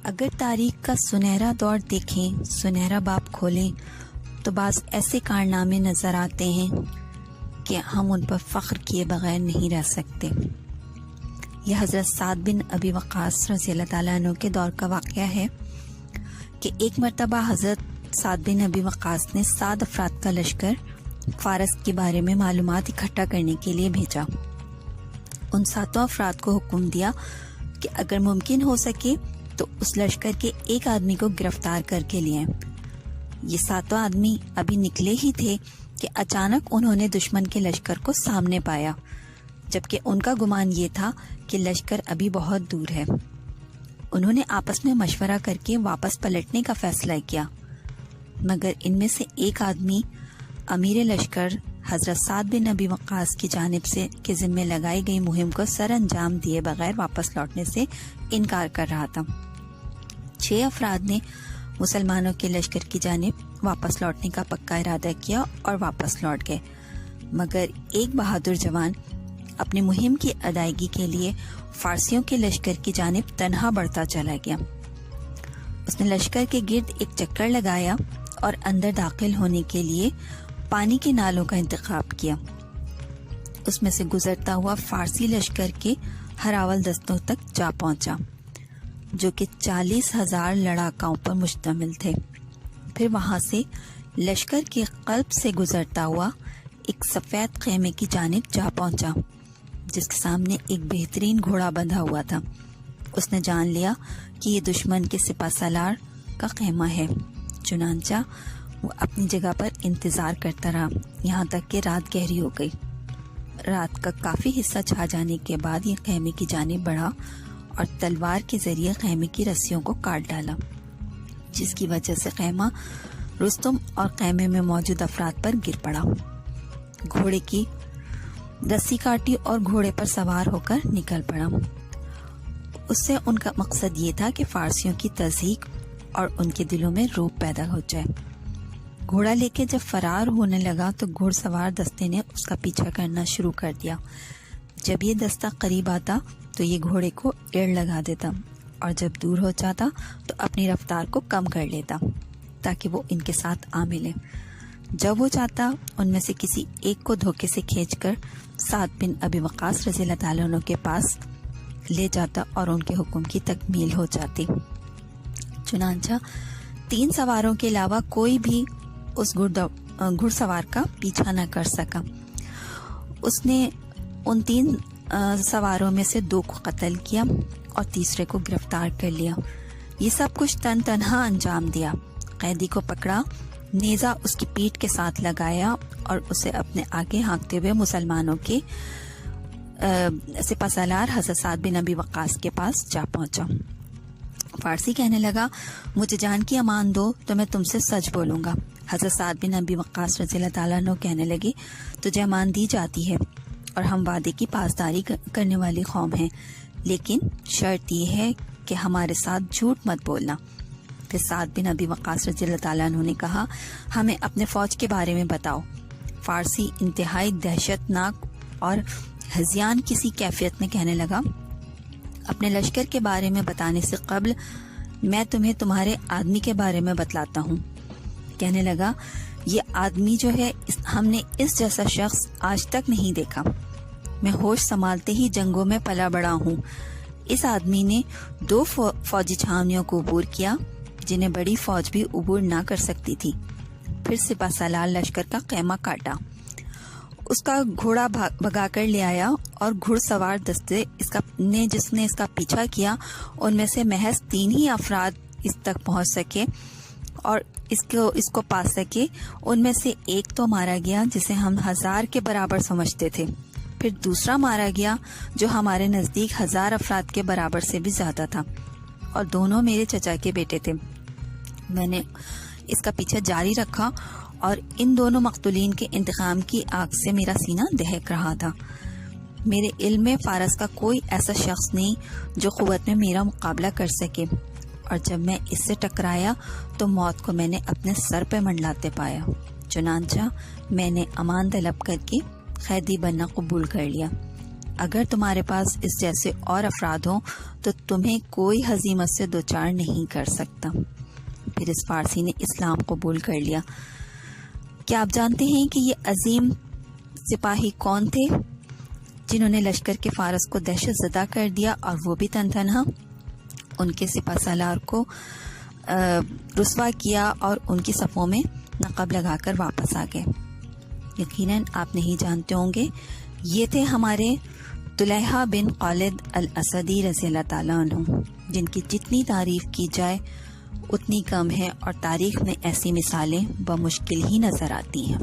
اگر تاریخ کا سنہرا دور دیکھیں، سنہرا باب کھولیں تو بعض ایسے کارنامے نظر آتے ہیں کہ ہم ان پر فخر کیے بغیر نہیں رہ سکتے۔ یہ حضرت سعد بن ابی وقاص رضی اللہ تعالیٰ عنہ کے دور کا واقعہ ہے کہ ایک مرتبہ حضرت سعد بن ابی وقاص نے 7 افراد کا لشکر فارس کے بارے میں معلومات اکٹھا کرنے کے لیے بھیجا۔ ان 7 افراد کو حکم دیا کہ اگر ممکن ہو سکے تو اس لشکر کے ایک آدمی کو گرفتار کر کے لائیں۔ یہ 7 آدمی ابھی نکلے ہی تھے کہ اچانک انہوں نے دشمن کے لشکر کو سامنے پایا، جبکہ ان کا گمان یہ تھا کہ لشکر ابھی بہت دور ہے۔ انہوں نے آپس میں مشورہ کر کے واپس پلٹنے کا فیصلہ کیا، مگر ان میں سے ایک آدمی امیر لشکر حضرت سعد بن ابی وقاص کی جانب سے کے ذمہ لگائی گئی مہم کو سر انجام دیے بغیر واپس لوٹنے سے انکار کر رہا تھا۔ 6 افراد نے مسلمانوں کے لشکر کی جانب واپس لوٹنے کا پکا ارادہ کیا اور واپس لوٹ گئے، مگر ایک بہادر جوان اپنی مہم کی ادائیگی کے لیے فارسیوں کے لشکر کی جانب تنہا بڑھتا چلا گیا۔ اس نے لشکر کے گرد ایک چکر لگایا اور اندر داخل ہونے کے لیے پانی کے نالوں کا انتخاب کیا۔ اس میں سے گزرتا ہوا فارسی لشکر کے ہراول دستوں تک جا پہنچا، جو کہ 40,000 لڑاکاؤں پر مشتمل تھے۔ پھر وہاں سے لشکر کے قلب سے گزرتا ہوا ایک سفید خیمے کی جانب جا پہنچا، جس کے سامنے ایک بہترین گھوڑا بندھا ہوا تھا۔ اس نے جان لیا کہ یہ دشمن کے سپہ سالار کا خیمہ ہے، چنانچہ وہ اپنی جگہ پر انتظار کرتا رہا یہاں تک کہ رات گہری ہو گئی۔ رات کا کافی حصہ چھا جانے کے بعد یہ خیمے کی جانب بڑھا اور تلوار کے ذریعے خیمے کی رسیوں کو کاٹ ڈالا، جس کی وجہ سے خیمہ رستم اور خیمے میں موجود افراد پر گر پڑا۔ گھوڑے کی رسی کاٹی اور گھوڑے پر سوار ہو کر نکل پڑا۔ اس سے ان کا مقصد یہ تھا کہ فارسیوں کی تضحیک اور ان کے دلوں میں رعب پیدا ہو جائے۔ گھوڑا لے کے جب فرار ہونے لگا تو گھڑ سوار دستے نے اس کا پیچھا کرنا شروع کر دیا۔ جب یہ دستہ قریب آتا تو یہ گھوڑے کو ایڑ لگا دیتا، اور جب دور ہو جاتا تو اپنی رفتار کو کم کر لیتا تاکہ وہ ان کے ساتھ آ ملے۔ جب وہ چاہتا ان میں سے کسی ایک کو دھوکے سے کھینچ کر سعد بن ابی وقاص رضی اللہ تعالیٰ عنہ کے پاس لے جاتا اور ان کے حکم کی تکمیل ہو جاتی۔ چنانچہ 3 سواروں کے علاوہ کوئی بھی اس گھڑ سوار کا پیچھا نہ کر سکا۔ اس نے ان 3 سواروں میں سے 2 کو قتل کیا اور تیسرے کو گرفتار کر لیا۔ یہ سب کچھ تنہا انجام دیا۔ قیدی کو پکڑا، نیزہ اس کی پیٹھ کے ساتھ لگایا اور اسے اپنے آگے ہانکتے ہوئے مسلمانوں کے سپہ سالار حضرت سعد بن ابی وقاص کے پاس جا پہنچا۔ فارسی کہنے لگا، مجھے جان کی امان دو تو میں تم سے سچ بولوں گا۔ حضرت سعد بن ابی وقاص رضی اللہ تعالیٰ عنہ کہنے لگے، تجھے امان دی جاتی ہے اور ہم وعدے کی پاسداری کرنے والی قوم ہیں، لیکن شرط یہ ہے کہ ہمارے ساتھ جھوٹ مت بولنا۔ پھر سعد بن ابی وقاص رضی اللہ تعالیٰ عنہ نے کہا، ہمیں اپنے فوج کے بارے میں بتاؤ۔ فارسی انتہائی دہشت ناک اور ہذیان کسی کیفیت میں کہنے لگا، اپنے لشکر کے بارے میں بتانے سے قبل میں تمہیں تمہارے آدمی کے بارے میں بتلاتا ہوں۔ کہنے لگا، یہ آدمی جو ہے ہم نے اس جیسا شخص آج تک نہیں دیکھا۔ میں ہوش سنبھالتے ہی جنگوں میں پلا بڑا ہوں۔ اس آدمی نے 2 فوجی چھاونیوں کو عبور کیا جنہیں بڑی فوج بھی عبور نہ کر سکتی تھی۔ پھر سپہ سالار لشکر کا خیمہ کاٹا، اس کا گھوڑا بھگا کر لے آیا، اور گھڑ سوار دستے جس نے اس کا پیچھا کیا ان میں سے محض 3 ہی افراد اس تک پہنچ سکے اور اس کو پا سکے۔ ان میں سے ایک تو مارا گیا جسے ہم 1000 کے برابر سمجھتے تھے، پھر دوسرا مارا گیا جو ہمارے نزدیک 1000 افراد کے برابر سے بھی زیادہ تھا، اور دونوں میرے چچا کے بیٹے تھے۔ میں نے اس کا پیچھا جاری رکھا اور ان دونوں مقتولین کے انتقام کی آگ سے میرا سینہ دہک رہا تھا۔ میرے علم میں فارس کا کوئی ایسا شخص نہیں جو قوت میں میرا مقابلہ کر سکے، اور جب میں اس سے ٹکرایا تو موت کو میں نے اپنے سر پہ منڈلاتے پایا۔ چنانچہ میں نے امان طلب کر کے قیدی بننا قبول کر لیا۔ اگر تمہارے پاس اس جیسے اور افراد ہوں تو تمہیں کوئی ہزیمت سے دوچار نہیں کر سکتا۔ پھر اس فارسی نے اسلام قبول کر لیا۔ کیا آپ جانتے ہیں کہ یہ عظیم سپاہی کون تھے جنہوں نے لشکر کے فارس کو دہشت زدہ کر دیا، اور وہ بھی تنہا؟ ان کے سپہ سالار کو رسوا کیا اور ان کی صفوں میں نقب لگا کر واپس آ گئے۔ یقیناً آپ نہیں جانتے ہوں گے، یہ تھے ہمارے طلحہ بن خالد الاسدی رضی اللہ تعالیٰ عنہ، جن کی جتنی تعریف کی جائے اتنی کم ہے، اور تاریخ میں ایسی مثالیں بمشکل ہی نظر آتی ہیں۔